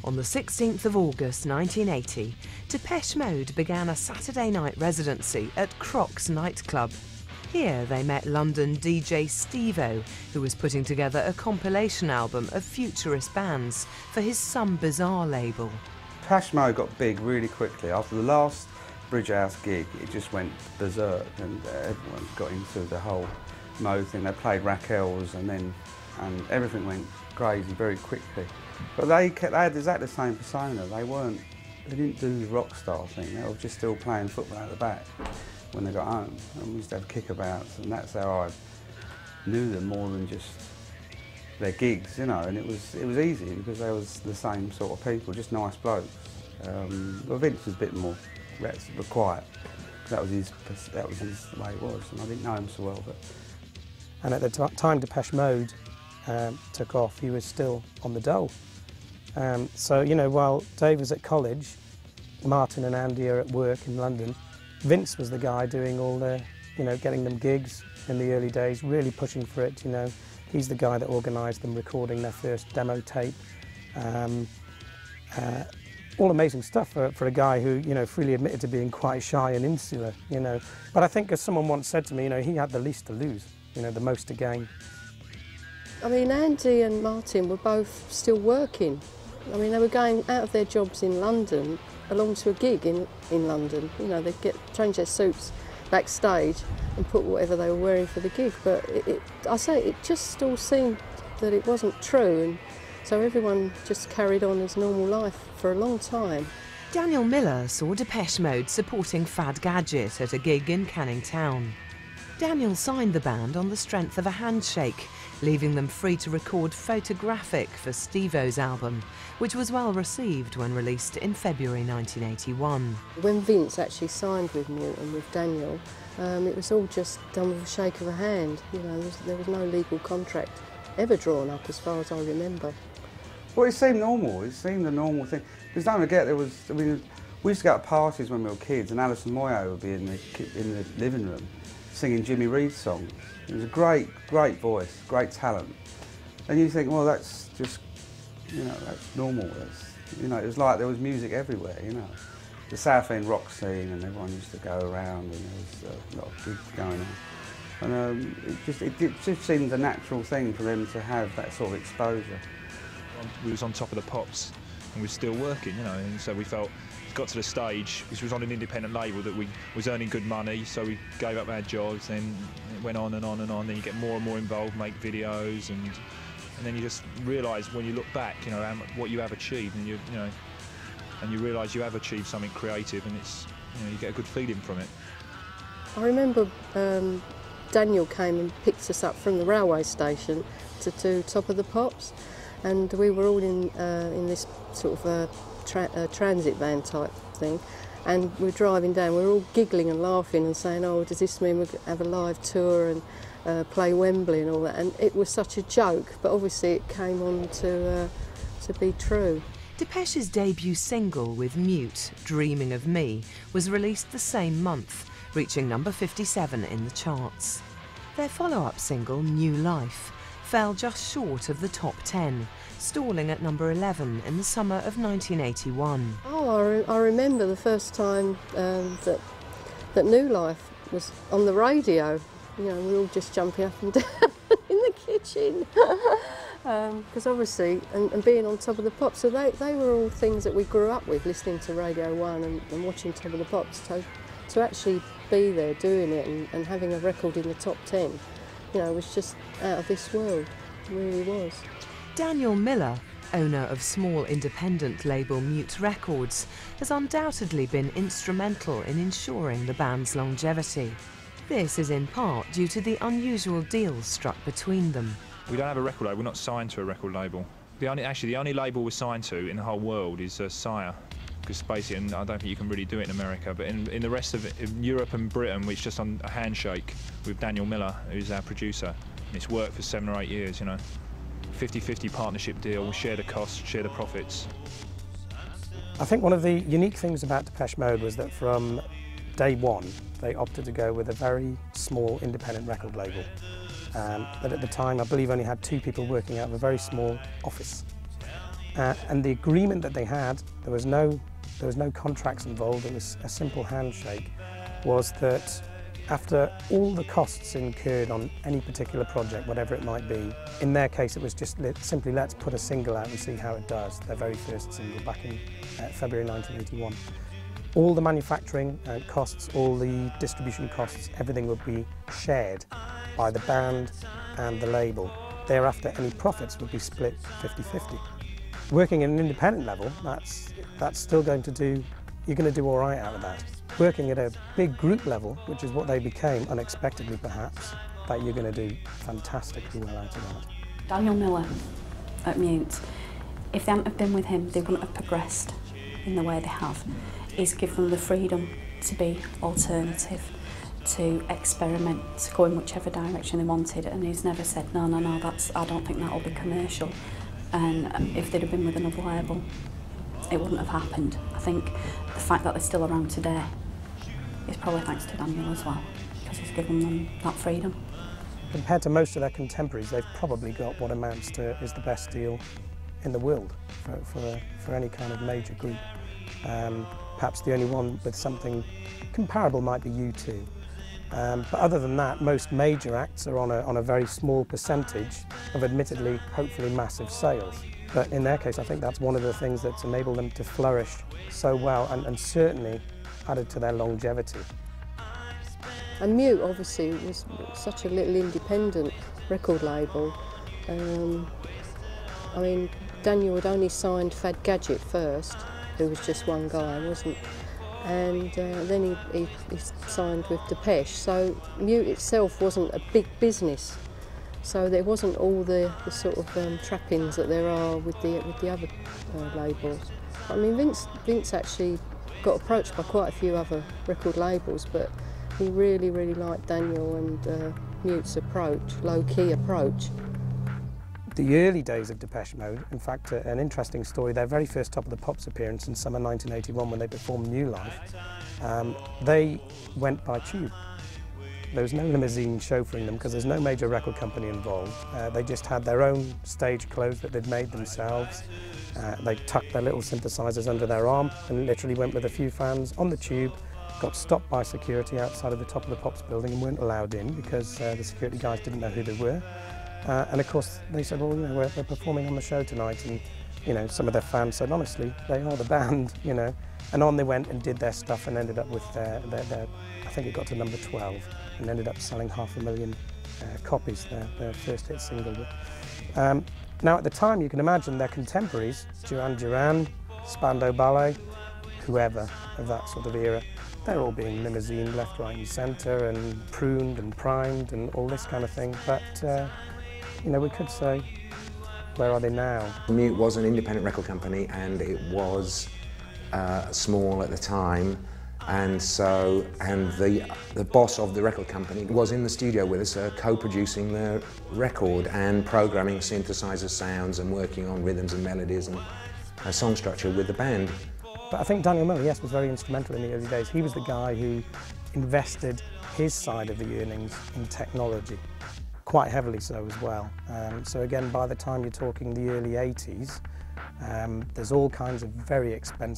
On the 16th of August 1980, Depeche Mode began a Saturday night residency at Crocs nightclub. Here they met London DJ Steve-O, who was putting together a compilation album of futurist bands for his Some Bizarre label. Depeche Mode got big really quickly. After the last Bridge House gig, it just went berserk and everyone got into the whole Mode thing. They played Raquel's and everything went crazy very quickly. But they had exactly the same persona. They didn't do the rock star thing. They were just still playing football out the back when they got home. And we used to have kickabouts, and that's how I knew them more than just their gigs, you know. And it was easy because they was the same sort of people, just nice blokes. Well, Vince was a bit more quiet. That was his way it was, and I didn't know him so well. And at the time Depeche Mode took off, he was still on the dole. So, you know, while Dave was at college, Martin and Andy are at work in London, Vince was the guy doing all the, you know, getting them gigs in the early days, really pushing for it, you know. He's the guy that organised them recording their first demo tape. All amazing stuff for a guy who, you know, freely admitted to being quite shy and insular, you know. But I think, as someone once said to me, you know, he had the least to lose, you know, the most to gain. I mean, Andy and Martin were both still working. I mean, they were going out of their jobs in London along to a gig in London. You know, they'd change their suits backstage and put whatever they were wearing for the gig. But it just all seemed that it wasn't true, and so everyone just carried on as normal life for a long time. Daniel Miller saw Depeche Mode supporting Fad Gadget at a gig in Canning Town. Daniel signed the band on the strength of a handshake, leaving them free to record Photographic for Steve-O's album, which was well received when released in February 1981. When Vince actually signed with me and with Daniel, it was all just done with a shake of a hand. You know, there was no legal contract ever drawn up as far as I remember. Well, it seemed normal. It seemed a normal thing. Because don't forget, we used to go to parties when we were kids, and Alison Moyet would be in the living room singing Jimmy Reed songs. It was a great voice, great talent. And you think, well, that's just, you know, that's normal. You know, it was like there was music everywhere, you know. The South End rock scene, and everyone used to go around, and there was a lot of gigs going on. And it just seemed a natural thing for them to have that sort of exposure. We was on top of the pops, and we were still working, you know, and so we felt, got to the stage, because we was on an independent label that we was earning good money, so we gave up our jobs, then it went on and on and on, then you get more and more involved, make videos, and then you just realise when you look back, you know, what you have achieved, and you know, and you realise you have achieved something creative, and it's, you know, you get a good feeling from it. I remember Daniel came and picked us up from the railway station to do Top of the Pops, and we were all in this sort of transit van type thing, and we're driving down, we're all giggling and laughing and saying, oh, does this mean we'll have a live tour and play Wembley and all that, and it was such a joke, but obviously it came on to be true. Depeche's debut single with Mute, Dreaming of Me, was released the same month, reaching number 57 in the charts. Their follow-up single, New Life, fell just short of the top 10, stalling at number 11 in the summer of 1981. Oh, I remember the first time that New Life was on the radio. You know, we were all just jumping up and down in the kitchen. Because obviously, and being on Top of the Pops, so they were all things that we grew up with, listening to Radio 1 and watching Top of the Pops. To actually be there doing it and having a record in the top 10, you know, was just out of this world. It really was. Daniel Miller, owner of small independent label Mute Records, has undoubtedly been instrumental in ensuring the band's longevity. This is in part due to the unusual deals struck between them. We don't have a record label, we're not signed to a record label. The only label we're signed to in the whole world is Sire. Because basically, and I don't think you can really do it in America, but in the rest of it, in Europe and Britain, we're just on a handshake with Daniel Miller, who's our producer. And it's worked for 7 or 8 years, you know. 50-50 partnership deal, we share the costs, share the profits. I think one of the unique things about Depeche Mode was that from day one, they opted to go with a very small independent record label. That at the time, I believe, only had 2 people working out of a very small office. And the agreement that they had, there was no contracts involved, it was a simple handshake, was that after all the costs incurred on any particular project, whatever it might be, in their case it was just simply let's put a single out and see how it does, their very first single back in February 1981. All the manufacturing costs, all the distribution costs, everything would be shared by the band and the label. Thereafter, any profits would be split 50-50. Working at an independent level, that's still going to do, you're going to do all right out of that. Working at a big group level, which is what they became, unexpectedly perhaps, that you're going to do fantastically well out of that. Daniel Miller at Mute, if they hadn't have been with him, they wouldn't have progressed in the way they have. He's given them the freedom to be alternative, to experiment, to go in whichever direction they wanted, and he's never said, no, I don't think that'll be commercial. And if they'd have been with another label, it wouldn't have happened. I think the fact that they're still around today is probably thanks to Daniel as well, because he's given them that freedom. Compared to most of their contemporaries, they've probably got what amounts to is the best deal in the world for any kind of major group. Perhaps the only one with something comparable might be U2. But other than that, most major acts are on a very small percentage of admittedly, hopefully massive sales. But in their case, I think that's one of the things that's enabled them to flourish so well and certainly added to their longevity. And Mute obviously was such a little independent record label. I mean, Daniel had only signed Fad Gadget first, who was just one guy, wasn't? And then he signed with Depeche. So Mute itself wasn't a big business. So there wasn't all the sort of trappings that there are with the other labels. I mean, Vince actually got approached by quite a few other record labels, but he really liked Daniel and Mute's approach, low-key approach. The early days of Depeche Mode, in fact, an interesting story, their very first Top of the Pops appearance in summer 1981 when they performed New Life, they went by tube. There was no limousine chauffeuring them because there's no major record company involved. They just had their own stage clothes that they'd made themselves. They tucked their little synthesizers under their arm and literally went with a few fans on the tube, got stopped by security outside of the Top of the Pops building and weren't allowed in because the security guys didn't know who they were. And of course they said, well, you know, we're performing on the show tonight, and you know, some of their fans said, honestly, they are the band, you know. And on they went and did their stuff and ended up with their I think it got to number 12 and ended up selling 500,000 copies, their first hit single. Now at the time, you can imagine their contemporaries, Duran Duran, Spandau Ballet, whoever of that sort of era, they're all being limousine left, right and centre and pruned and primed and all this kind of thing. But you know, we could say, where are they now? Mute was an independent record company and it was small at the time, and the boss of the record company was in the studio with us, co-producing the record and programming synthesizer sounds and working on rhythms and melodies and song structure with the band. But I think Daniel Miller, yes, was very instrumental in the early days. He was the guy who invested his side of the earnings in technology, quite heavily so as well. So again, by the time you're talking the early 80s, there's all kinds of very expensive